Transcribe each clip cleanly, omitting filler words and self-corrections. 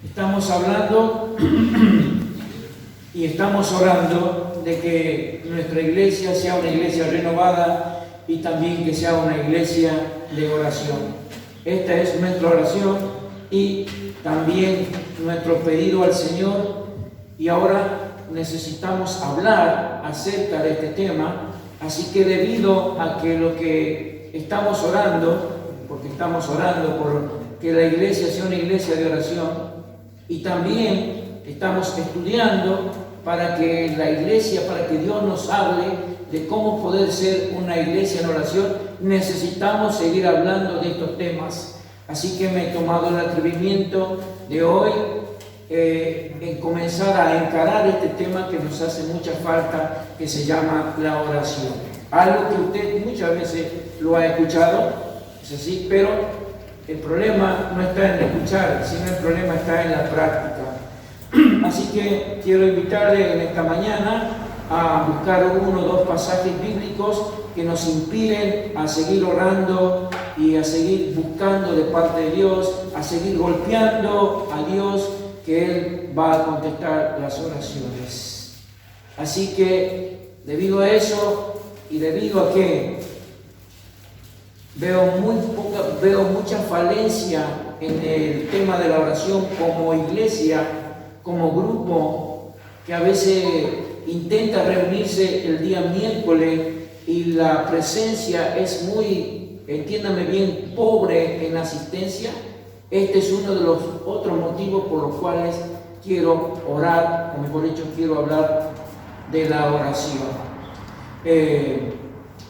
Estamos hablando y estamos orando de que nuestra iglesia sea una iglesia renovada y también que sea una iglesia de oración. Esta es nuestra oración y también nuestro pedido al Señor. Y ahora necesitamos hablar acerca de este tema. Así que debido a que lo que estamos orando, porque estamos orando por que la iglesia sea una iglesia de oración, y también estamos estudiando para que la iglesia, para que Dios nos hable de cómo poder ser una iglesia en oración, necesitamos seguir hablando de estos temas. Así que me he tomado el atrevimiento de hoy en comenzar a encarar este tema que nos hace mucha falta, que se llama la oración. Algo que usted muchas veces lo ha escuchado, es así, pero el problema no está en escuchar, sino el problema está en la práctica. Así que quiero invitarle en esta mañana a buscar uno o dos pasajes bíblicos que nos inspiren a seguir orando y a seguir buscando de parte de Dios, a seguir golpeando a Dios, que Él va a contestar las oraciones. Así que debido a eso y debido a que veo mucha falencia en el tema de la oración como iglesia, como grupo, que a veces intenta reunirse el día miércoles y la presencia es muy, entiéndame bien, pobre en asistencia. Este es uno de los otros motivos por los cuales quiero orar, o mejor dicho, quiero hablar de la oración.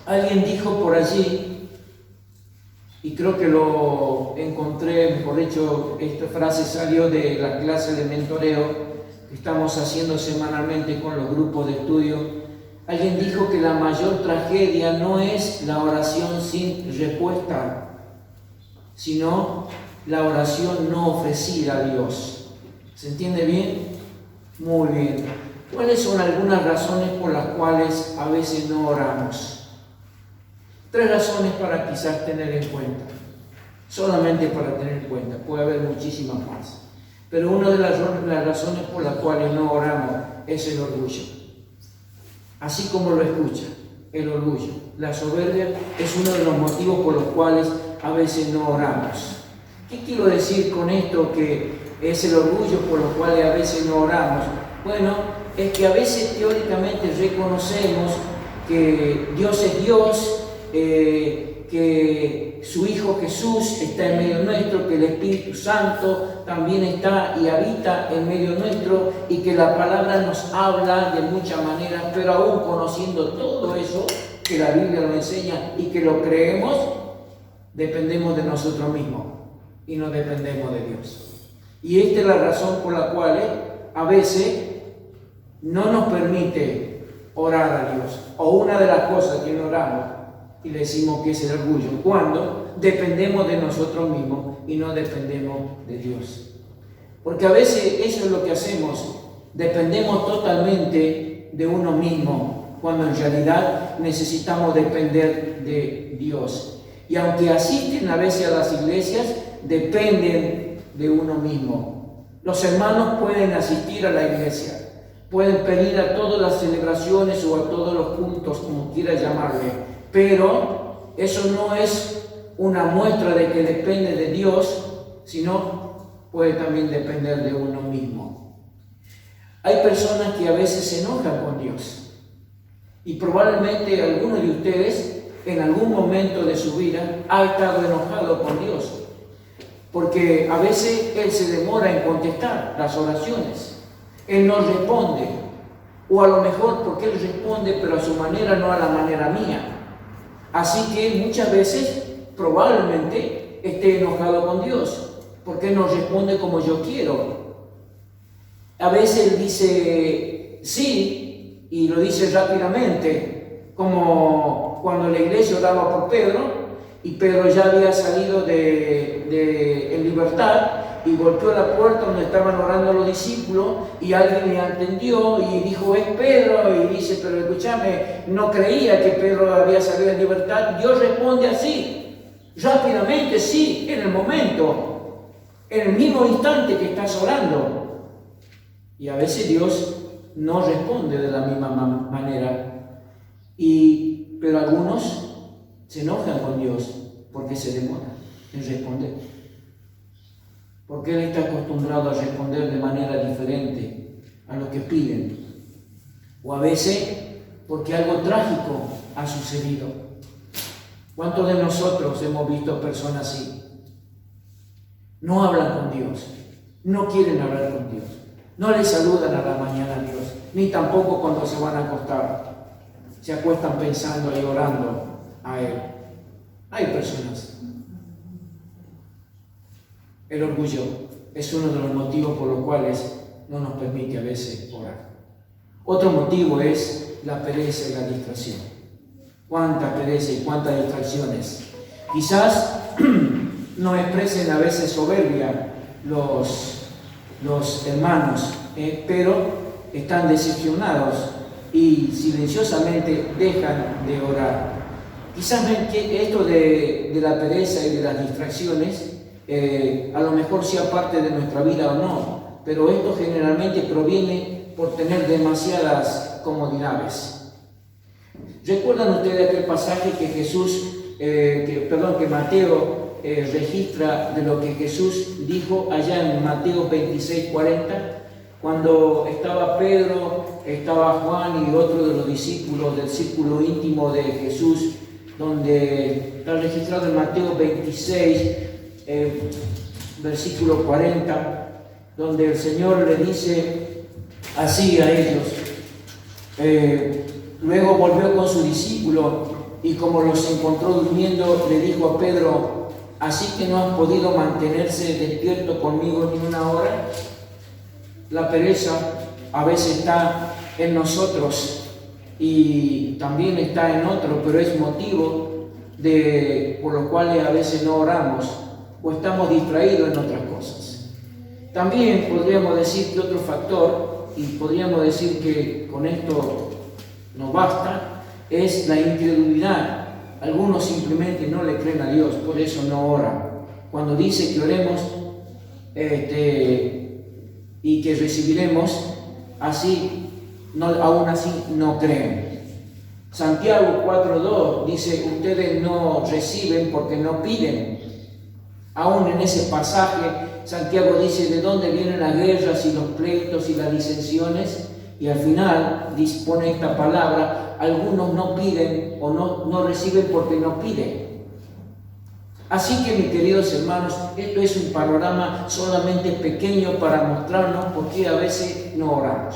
Alguien dijo por allí, y creo que lo encontré, mejor dicho, esta frase salió de la clase de mentoreo que estamos haciendo semanalmente con los grupos de estudio. Alguien dijo que la mayor tragedia no es la oración sin respuesta, sino la oración no ofrecida a Dios. ¿Se entiende bien? Muy bien. ¿Cuáles son algunas razones por las cuales a veces no oramos? 3 razones para quizás tener en cuenta, solamente para tener en cuenta, puede haber muchísimas más, pero una de las razones por las cuales no oramos es el orgullo, así como lo escucha, el orgullo, la soberbia es uno de los motivos por los cuales a veces no oramos. ¿Qué quiero decir con esto que es el orgullo por los cuales a veces no oramos? Bueno, es que a veces teóricamente reconocemos que Dios es Dios, que su Hijo Jesús está en medio nuestro, que el Espíritu Santo también está y habita en medio nuestro y que la palabra nos habla de muchas maneras, pero aún conociendo todo eso que la Biblia nos enseña y que lo creemos, dependemos de nosotros mismos y no dependemos de Dios. Y esta es la razón por la cual a veces no nos permite orar a Dios, o una de las cosas que no oramos y le decimos que es el orgullo, cuando dependemos de nosotros mismos y no dependemos de Dios. Porque a veces eso es lo que hacemos, dependemos totalmente de uno mismo, cuando en realidad necesitamos depender de Dios. Y aunque asisten a veces a las iglesias, dependen de uno mismo. Los hermanos pueden asistir a la iglesia, pueden pedir a todas las celebraciones o a todos los cultos, como quiera llamarle, pero eso no es una muestra de que depende de Dios, sino puede también depender de uno mismo. Hay personas que a veces se enojan con Dios y probablemente algunos de ustedes en algún momento de su vida ha estado enojado con Dios porque a veces Él se demora en contestar las oraciones, Él no responde, o a lo mejor porque Él responde pero a su manera, no a la manera mía. Así que muchas veces probablemente esté enojado con Dios porque no responde como yo quiero. A veces Él dice sí y lo dice rápidamente, como cuando la iglesia oraba por Pedro y Pedro ya había salido en libertad y golpeó la puerta donde estaban orando los discípulos y alguien le atendió y dijo, es Pedro, y dice, pero escúchame, no creía que Pedro había salido en libertad. Dios responde así, rápidamente, sí, en el momento. en el mismo instante que estás orando. Y a veces Dios no responde de la misma manera. Pero algunos se enojan con Dios porque se demora en responder. Porque Él está acostumbrado a responder de manera diferente a lo que piden. O a veces porque algo trágico ha sucedido. ¿Cuántos de nosotros hemos visto personas así? No hablan con Dios, no quieren hablar con Dios, no le saludan a la mañana a Dios, ni tampoco cuando se van a acostar. Se acuestan pensando y orando a Él. Hay personas. El orgullo es uno de los motivos por los cuales no nos permite a veces orar. Otro motivo es la pereza y la distracción. Cuánta pereza y cuántas distracciones. Quizás no expresen a veces soberbia los hermanos, pero están decepcionados y silenciosamente dejan de orar. Quizás ven que esto de la pereza y de las distracciones a lo mejor sea parte de nuestra vida o no, pero esto generalmente proviene por tener demasiadas comodidades. ¿Recuerdan ustedes aquel pasaje que Mateo registra de lo que Jesús dijo allá en Mateo 26:40? Cuando estaba Pedro, estaba Juan y otro de los discípulos del círculo íntimo de Jesús, donde está registrado en Mateo 26, versículo 40, donde el Señor le dice así a ellos. Luego volvió con su discípulo y como los encontró durmiendo, le dijo a Pedro: ¿así que no has podido mantenerse despierto conmigo ni una hora? La pereza a veces está en nosotros y también está en otros, pero es motivo por los cuales a veces no oramos o estamos distraídos en otras cosas. También podríamos decir que otro factor, y podríamos decir que con esto no basta, es la incredulidad. Algunos simplemente no le creen a Dios, por eso no oran. Cuando dice que oremos y que recibiremos, aún así no creen. Santiago 4:2 dice: ustedes no reciben porque no piden. Aún en ese pasaje, Santiago dice: ¿de dónde vienen las guerras y los pleitos y las disensiones? Y al final dispone esta palabra: algunos no piden o no reciben porque no piden. Así que, mis queridos hermanos, esto es un panorama solamente pequeño para mostrarnos por qué a veces no oramos.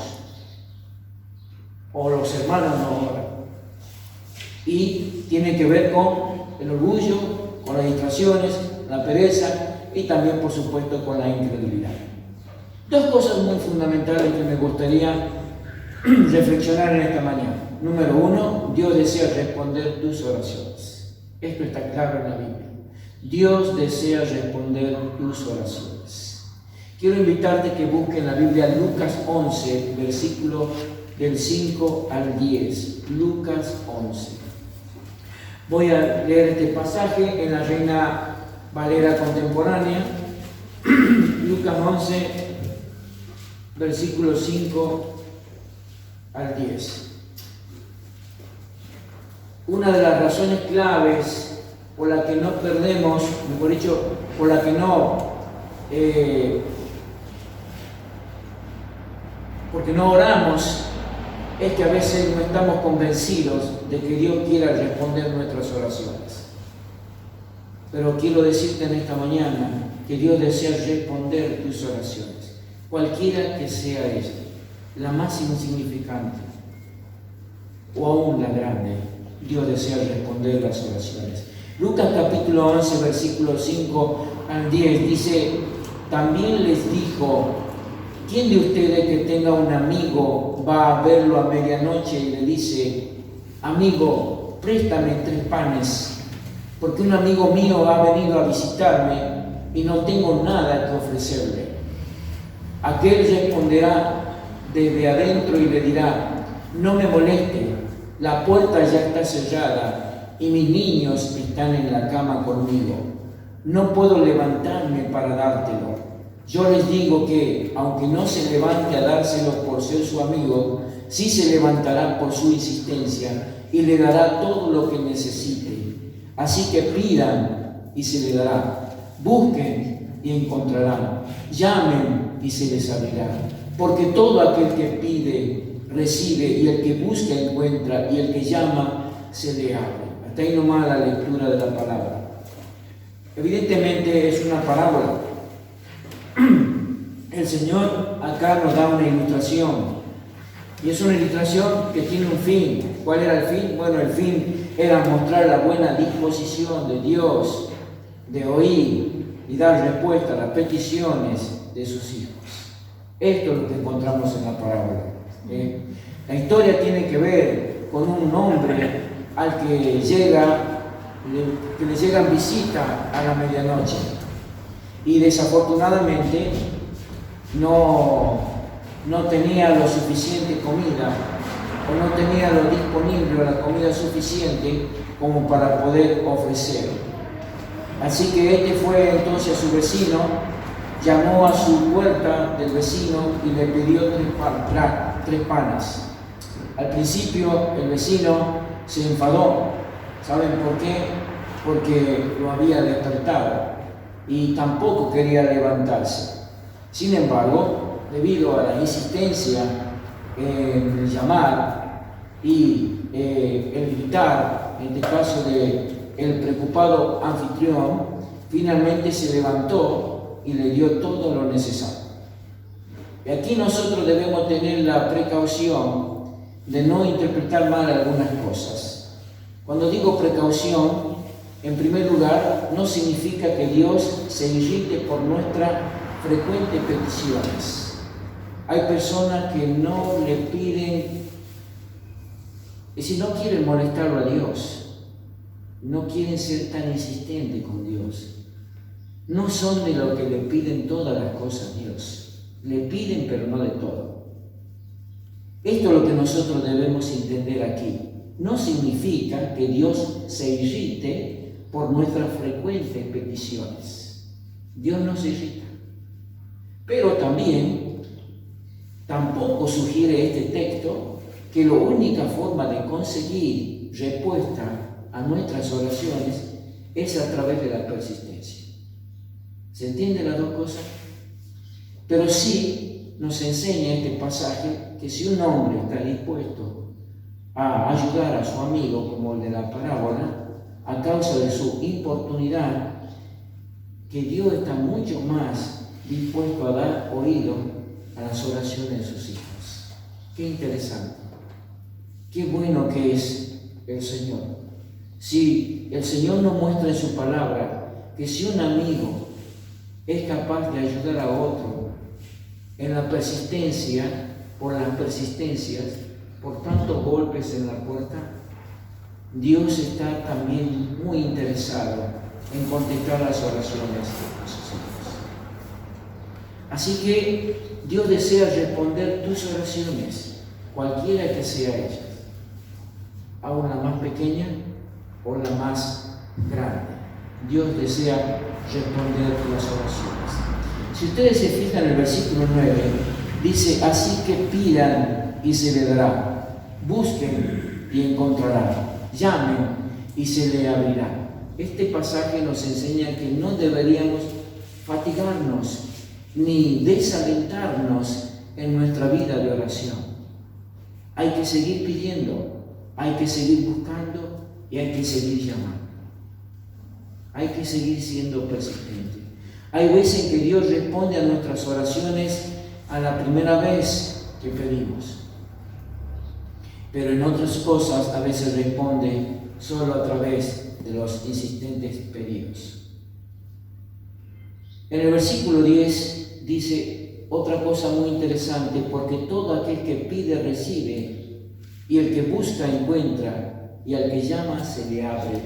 O los hermanos no oran. Y tiene que ver con el orgullo, con las distracciones, la pereza y también, por supuesto, con la incredulidad. Dos cosas muy fundamentales que me gustaría reflexionar en esta mañana. Número uno, Dios desea responder tus oraciones. Esto está claro en la Biblia. Dios desea responder tus oraciones. Quiero invitarte que busques en la Biblia Lucas 11, versículo del 5 al 10. Lucas 11. Voy a leer este pasaje en la Reina Valera Contemporánea. Lucas 11, versículo 5 al 10. Una de las razones claves por la que no perdemos, mejor dicho, por la que porque no oramos, es que a veces no estamos convencidos de que Dios quiera responder nuestras oraciones. Pero quiero decirte en esta mañana que Dios desea responder tus oraciones, cualquiera que sea ella, la más insignificante o aún la grande. Dios desea responder las oraciones. Lucas capítulo 11, versículos 5 al 10 dice: también les dijo: ¿quién de ustedes que tenga un amigo va a verlo a medianoche y le dice: amigo, préstame 3 panes, porque un amigo mío ha venido a visitarme y no tengo nada que ofrecerle? Aquel responderá desde adentro y le dirá: no me moleste, la puerta ya está cerrada y mis niños están en la cama conmigo. No puedo levantarme para dártelo. Yo les digo que, aunque no se levante a dárselo por ser su amigo, sí se levantará por su insistencia y le dará todo lo que necesite. Así que pidan y se les dará. Busquen y encontrarán. Llamen y se les abrirá. Porque todo aquel que pide, recibe, y el que busca, encuentra, y el que llama, se le abre. Hasta ahí nomás la lectura de la palabra. Evidentemente es una parábola. El Señor acá nos da una ilustración. Y es una ilustración que tiene un fin. ¿Cuál era el fin? Bueno, el fin era mostrar la buena disposición de Dios de oír y dar respuesta a las peticiones de sus hijos. Esto es lo que encontramos en la parábola. La historia tiene que ver con un hombre al que le llegan visita a la medianoche. Y desafortunadamente no tenía lo suficiente comida, o no tenía lo disponible o la comida suficiente como para poder ofrecer. Así que este fue entonces a su vecino, llamó a su puerta del vecino y le pidió tres panes. Al principio el vecino se enfadó. ¿Saben por qué? Porque lo había despertado y tampoco quería levantarse. Sin embargo, debido a la insistencia en el llamar y el gritar, en este caso del preocupado anfitrión, finalmente se levantó y le dio todo lo necesario. Y aquí nosotros debemos tener la precaución de no interpretar mal algunas cosas. Cuando digo precaución, en primer lugar, no significa que Dios se irrite por nuestras frecuentes peticiones. Hay personas que no le piden, y si no quieren molestarlo a Dios, no quieren ser tan insistentes con Dios. No son de los que le piden todas las cosas a Dios. Le piden, pero no de todo. Esto es lo que nosotros debemos entender aquí. No significa que Dios se irrite por nuestras frecuentes peticiones. Dios no se irrita. Pero tampoco sugiere este texto que la única forma de conseguir respuesta a nuestras oraciones es a través de la persistencia. ¿Se entienden las dos cosas? Pero sí nos enseña este pasaje que si un hombre está dispuesto a ayudar a su amigo, como el de la parábola, a causa de su importunidad, que Dios está mucho más dispuesto a dar oído a las oraciones de sus hijos. Qué interesante. Qué bueno que es el Señor. Si el Señor nos muestra en su palabra que si un amigo es capaz de ayudar a otro en la persistencia, por las persistencias, por tantos golpes en la puerta, Dios está también muy interesado en contestar las oraciones de sus hijos. Así que Dios desea responder tus oraciones, cualquiera que sea ella, aún la más pequeña o la más grande. Dios desea responder las oraciones. Si ustedes se fijan en el versículo 9, dice: así que pidan y se les dará, busquen y encontrarán, llamen y se les abrirá. Este pasaje nos enseña que no deberíamos fatigarnos ni desalentarnos en nuestra vida de oración. Hay que seguir pidiendo, hay que seguir buscando y hay que seguir llamando. Hay que seguir siendo persistente. Hay veces que Dios responde a nuestras oraciones a la primera vez que pedimos, pero en otras cosas a veces responde solo a través de los insistentes pedidos. En el versículo 10 dice otra cosa muy interesante: porque todo aquel que pide recibe, y el que busca encuentra, y al que llama se le abre.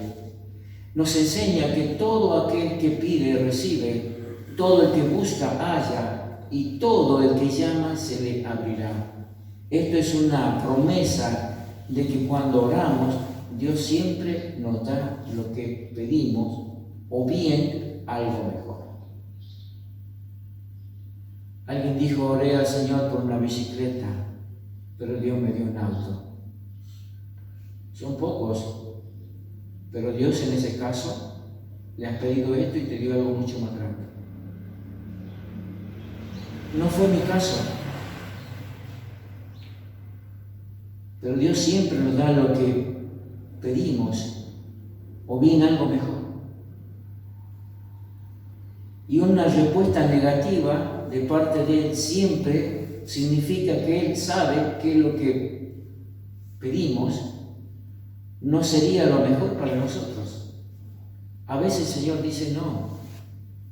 Nos enseña que todo aquel que pide recibe, todo el que busca halla, y todo el que llama se le abrirá. Esto es una promesa de que cuando oramos, Dios siempre nos da lo que pedimos, o bien algo mejor. Alguien dijo, oré al Señor por una bicicleta, pero Dios me dio un auto. Son pocos, pero Dios en ese caso le has pedido esto y te dio algo mucho más grande. No fue mi caso, pero Dios siempre nos da lo que pedimos, o bien algo mejor. Y una respuesta negativa de parte de Él siempre significa que Él sabe que lo que pedimos no sería lo mejor para nosotros. A veces el Señor dice no,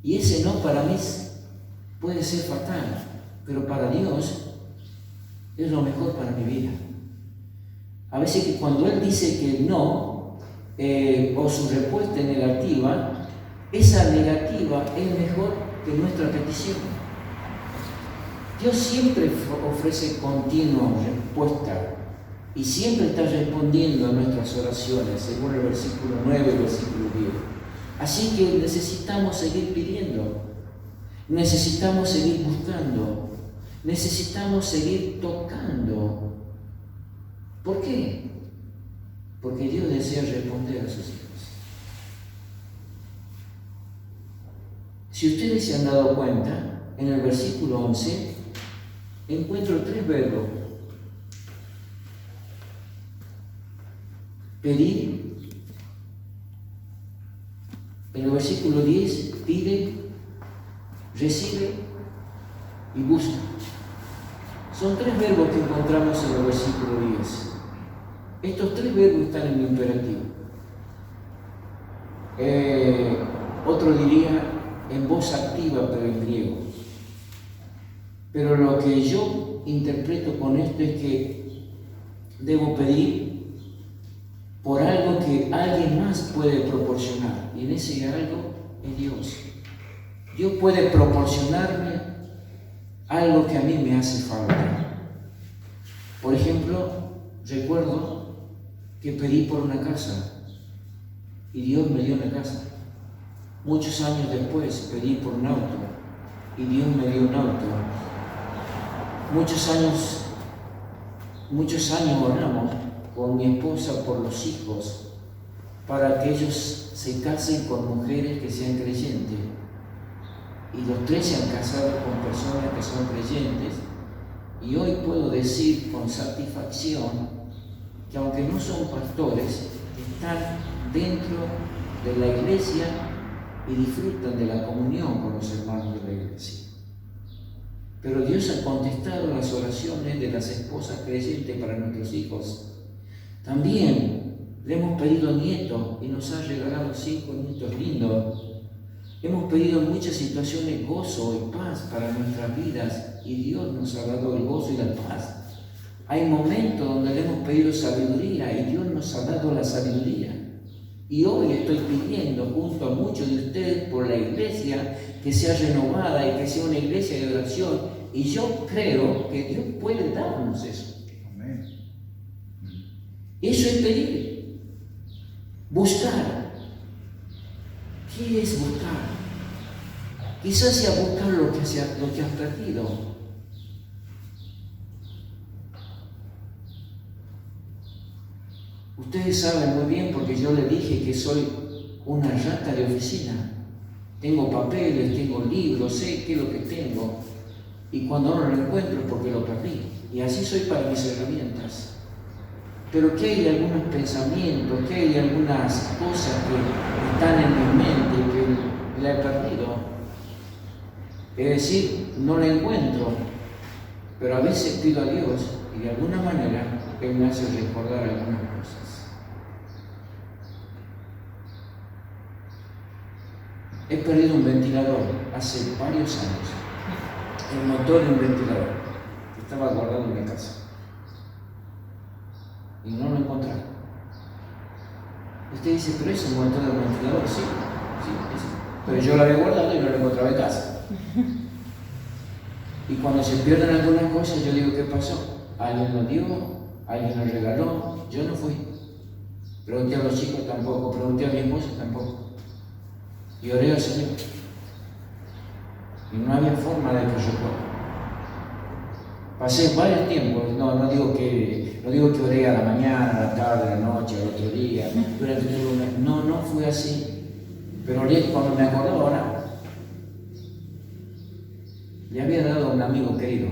y ese no para mí puede ser fatal, pero para Dios es lo mejor para mi vida. A veces que cuando Él dice que no, o su respuesta es negativa, esa negativa es mejor que nuestra petición. Dios siempre ofrece continua respuesta y siempre está respondiendo a nuestras oraciones, según el versículo 9 y el versículo 10. Así que necesitamos seguir pidiendo, necesitamos seguir buscando, necesitamos seguir tocando. ¿Por qué? Porque Dios desea responder a sus hijos. Si ustedes se han dado cuenta, en el versículo 11 encuentro 3 verbos. Pedir. En el versículo 10, pide, recibe y busca. Son 3 verbos que encontramos en el versículo 10. Estos 3 verbos están en imperativo. Otro diría en voz activa, pero en griego. Pero lo que yo interpreto con esto es que debo pedir por algo que alguien más puede proporcionar, y en ese algo es Dios. Dios puede proporcionarme algo que a mí me hace falta. Por ejemplo, recuerdo que pedí por una casa y Dios me dio una casa. Muchos años después pedí por un auto y Dios me dio un auto. Muchos años oramos con mi esposa por los hijos para que ellos se casen con mujeres que sean creyentes. Y los 3 se han casado con personas que son creyentes. Y hoy puedo decir con satisfacción que aunque no son pastores, están dentro de la iglesia y disfrutan de la comunión con los hermanos de la iglesia. Pero Dios ha contestado las oraciones de las esposas creyentes para nuestros hijos. También le hemos pedido nietos y nos ha regalado 5 nietos lindos. Hemos pedido en muchas situaciones gozo y paz para nuestras vidas y Dios nos ha dado el gozo y la paz. Hay momentos donde le hemos pedido sabiduría y Dios nos ha dado la sabiduría. Y hoy estoy pidiendo junto a muchos de ustedes por la iglesia que sea renovada y que sea una iglesia de oración. Y yo creo que Dios puede darnos eso. Amén. Eso es pedir. Buscar. ¿Qué es buscar? Quizás sea buscar lo que has perdido. Ustedes saben muy bien porque yo les dije que soy una rata de oficina. Tengo papeles, tengo libros, sé qué es lo que tengo. Y cuando no lo encuentro es porque lo perdí. Y así soy para mis herramientas. Pero que hay algunos pensamientos, que hay algunas cosas que están en mi mente y que la he perdido. Es decir, no la encuentro. Pero a veces pido a Dios y de alguna manera Él me hace recordar algunas cosas. He perdido un ventilador hace varios años. El motor de un ventilador que estaba guardado en mi casa. Y no lo encontré. Usted dice, pero es un motor de un ventilador. Sí, sí. Pero yo lo había guardado y no lo encontraba en casa. Y cuando se pierden algunas cosas, yo digo, ¿qué pasó? Alguien lo dio, alguien lo regaló, yo no fui. Pregunté a los chicos tampoco, pregunté a mi esposa tampoco. Y oré al Señor. Y no había forma de que yo pueda. Pasé varios tiempos, no digo que oré a la mañana, a la tarde, a la noche, al otro día, durante todo un mes. No fue así. Pero oré cuando me acordaba ahora. Le había dado a un amigo querido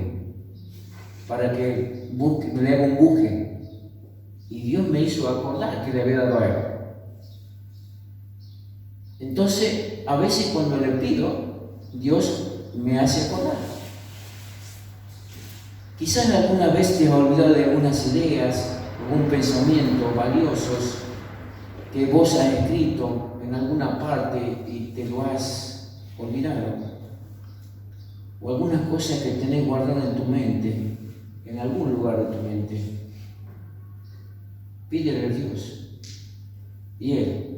para que le haga un buje. Y Dios me hizo acordar que le había dado a él. Entonces, a veces cuando le pido, Dios me hace acordar. Quizás alguna vez te has olvidado de algunas ideas, algún pensamiento valiosos que vos has escrito en alguna parte y te lo has olvidado. O algunas cosas que tenés guardadas en tu mente, en algún lugar de tu mente. Pídele a Dios y Él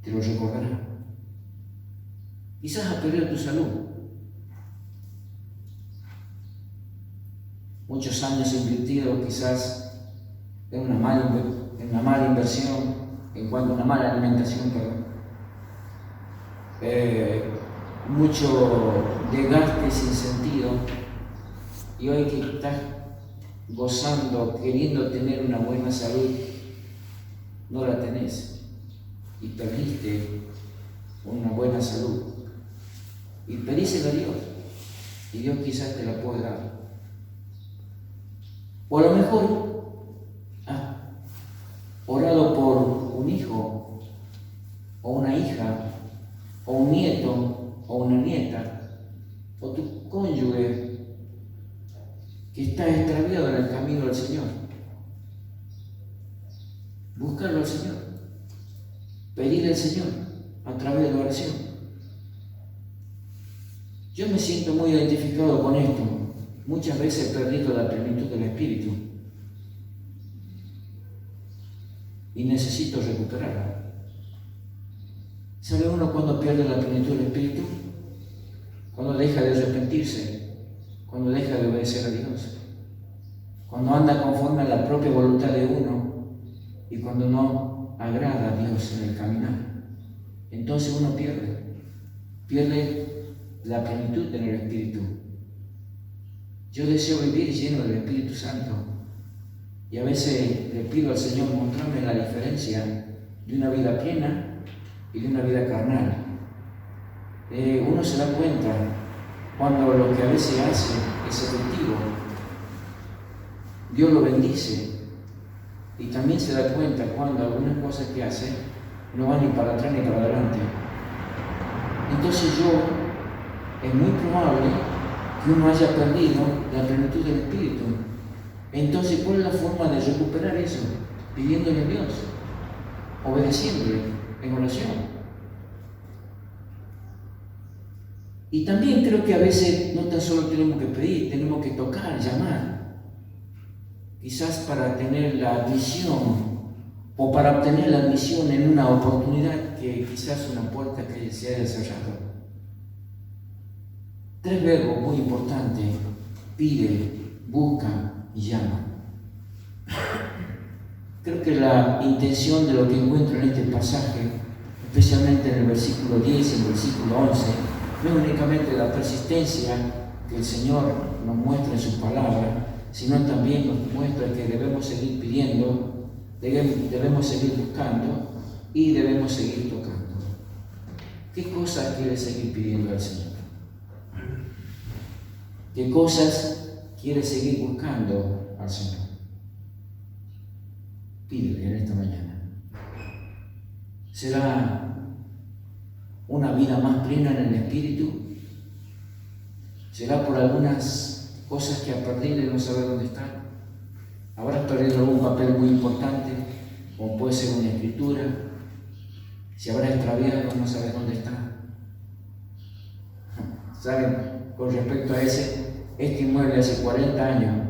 te lo recordará. Quizás has perdido tu salud. Muchos años invertidos quizás en una mala inversión, en cuanto a una mala alimentación, mucho desgaste sin sentido, y hoy que estás gozando, queriendo tener una buena salud, no la tenés y perdiste una buena salud. Y pedísela a Dios y Dios quizás te la puede dar. O a lo mejor has orado por un hijo o una hija o un nieto o una nieta o tu cónyuge que está extraviado en el camino del Señor. Buscarlo al Señor, pedirle al Señor a través de la oración. Yo me siento muy identificado con esto. Muchas veces he perdido la plenitud del Espíritu y necesito recuperarla. ¿Sabe uno cuando pierde la plenitud del Espíritu? Cuando deja de arrepentirse, cuando deja de obedecer a Dios, cuando anda conforme a la propia voluntad de uno y cuando no agrada a Dios en el caminar. Entonces uno pierde la plenitud del Espíritu. Yo deseo vivir lleno del Espíritu Santo y a veces le pido al Señor mostrarme la diferencia de una vida plena y de una vida carnal. Uno se da cuenta cuando lo que a veces hace es efectivo, Dios lo bendice, y también se da cuenta cuando algunas cosas que hace no van ni para atrás ni para adelante. Entonces es muy probable que uno haya perdido la plenitud del Espíritu. Entonces, ¿cuál es la forma de recuperar eso? Pidiéndole a Dios, obedeciéndole en oración. Y también creo que a veces no tan solo tenemos que pedir, tenemos que tocar, llamar. Quizás para tener la admisión o para obtener la admisión en una oportunidad que quizás una puerta que se haya cerrado. 3 verbos muy importantes: pide, busca y llama. Creo que la intención de lo que encuentro en este pasaje, especialmente en el versículo 10 y el versículo 11, no es únicamente la persistencia que el Señor nos muestra en su palabra, sino también nos muestra que debemos seguir pidiendo, debemos seguir buscando y debemos seguir tocando. ¿Qué cosas quiere seguir pidiendo al Señor? ¿Qué cosas quiere seguir buscando al Señor? Pídele en esta mañana. ¿Será una vida más plena en el Espíritu? ¿Será por algunas cosas que has perdido y no sabes dónde están? ¿Habrás perdido algún papel muy importante, como puede ser una escritura? Si habrás extraviado, no sabes dónde está. ¿Saben? Con respecto a este inmueble hace 40 años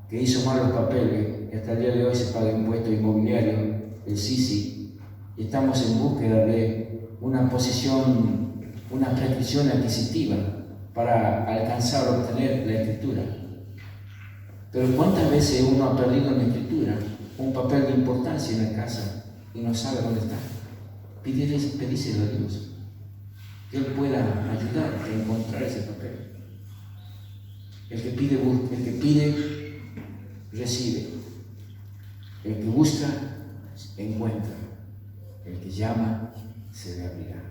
que hizo mal los papeles y hasta el día de hoy se paga impuesto inmobiliario, el SISI, y estamos en búsqueda de una posición, una prescripción adquisitiva para alcanzar o obtener la escritura. Pero ¿cuántas veces uno ha perdido en la escritura un papel de importancia en la casa y no sabe dónde está? Pedíselo a Dios, que Él pueda ayudarte a encontrar ese papel. El que pide, recibe. El que busca, encuentra. El que llama, se le abrirá.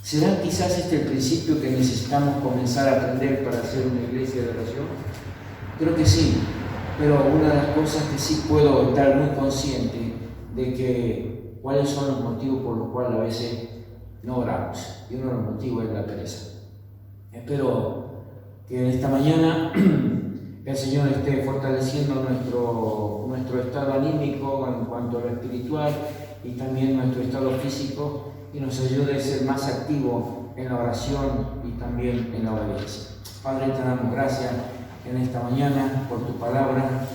¿Será quizás este el principio que necesitamos comenzar a aprender para ser una iglesia de oración? Creo que sí, pero una de las cosas que sí puedo estar muy consciente de que cuáles son los motivos por los cuales a veces no oramos. Y uno de los motivos es la pereza. Espero que en esta mañana el Señor esté fortaleciendo nuestro estado anímico en cuanto a lo espiritual y también nuestro estado físico, y nos ayude a ser más activos en la oración y también en la obediencia. Padre, te damos gracias en esta mañana por tu palabra.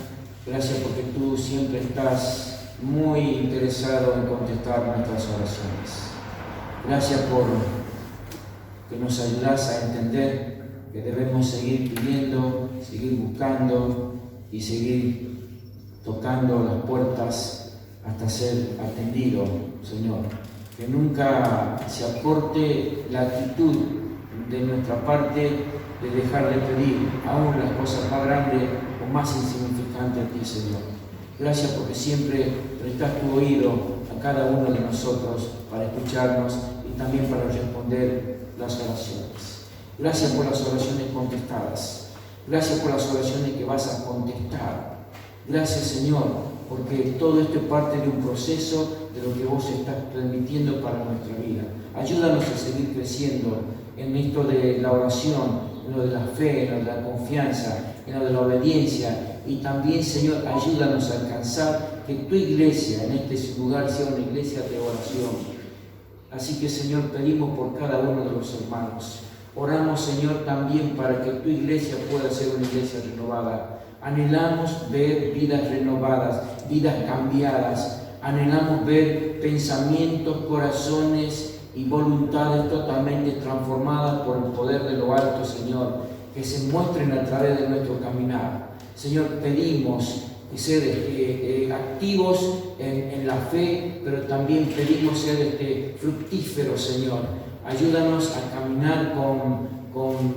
Gracias porque tú siempre estás muy interesado en contestar nuestras oraciones. Gracias por que nos ayudas a entender que debemos seguir pidiendo, seguir buscando y seguir tocando las puertas hasta ser atendido, Señor. Que nunca se aporte la actitud de nuestra parte de dejar de pedir aún las cosas más grandes o más insignificantes a ti, Señor. Gracias porque siempre prestas tu oído a cada uno de nosotros para escucharnos y también para responder las oraciones. Gracias por las oraciones contestadas. Gracias por las oraciones que vas a contestar. Gracias, Señor, porque todo esto es parte de un proceso de lo que vos estás permitiendo para nuestra vida. Ayúdanos a seguir creciendo en esto de la oración, en lo de la fe, en lo de la confianza, en lo de la obediencia. Y también, Señor, ayúdanos a alcanzar que tu iglesia en este lugar sea una iglesia de oración. Así que, Señor, pedimos por cada uno de los hermanos. Oramos, Señor, también para que tu iglesia pueda ser una iglesia renovada. Anhelamos ver vidas renovadas, vidas cambiadas. Anhelamos ver pensamientos, corazones y voluntades totalmente transformadas por el poder de lo alto, Señor, que se muestren a través de nuestro caminar. Señor, pedimos ser activos en la fe, pero también pedimos ser fructíferos, Señor. Ayúdanos a caminar con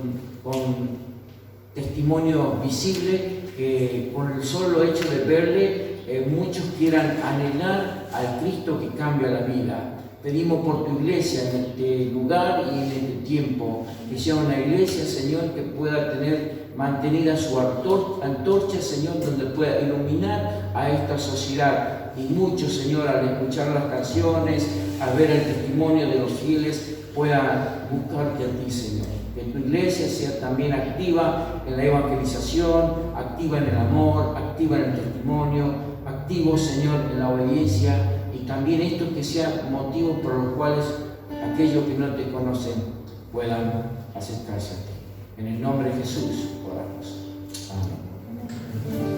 testimonio visible, que con el solo hecho de verle, muchos quieran anhelar al Cristo que cambia la vida. Pedimos por tu iglesia en este lugar y en este tiempo, que sea una iglesia, Señor, que pueda tener mantenida su antorcha, Señor, donde pueda iluminar a esta sociedad. Y muchos, Señor, al escuchar las canciones, al ver el testimonio de los fieles, puedan buscarte a ti, Señor. Que tu iglesia sea también activa en la evangelización, activa en el amor, activa en el testimonio, activo, Señor, en la obediencia, y también esto que sea motivo por los cuales aquellos que no te conocen puedan acercarse a ti. En el nombre de Jesús oramos. Amén.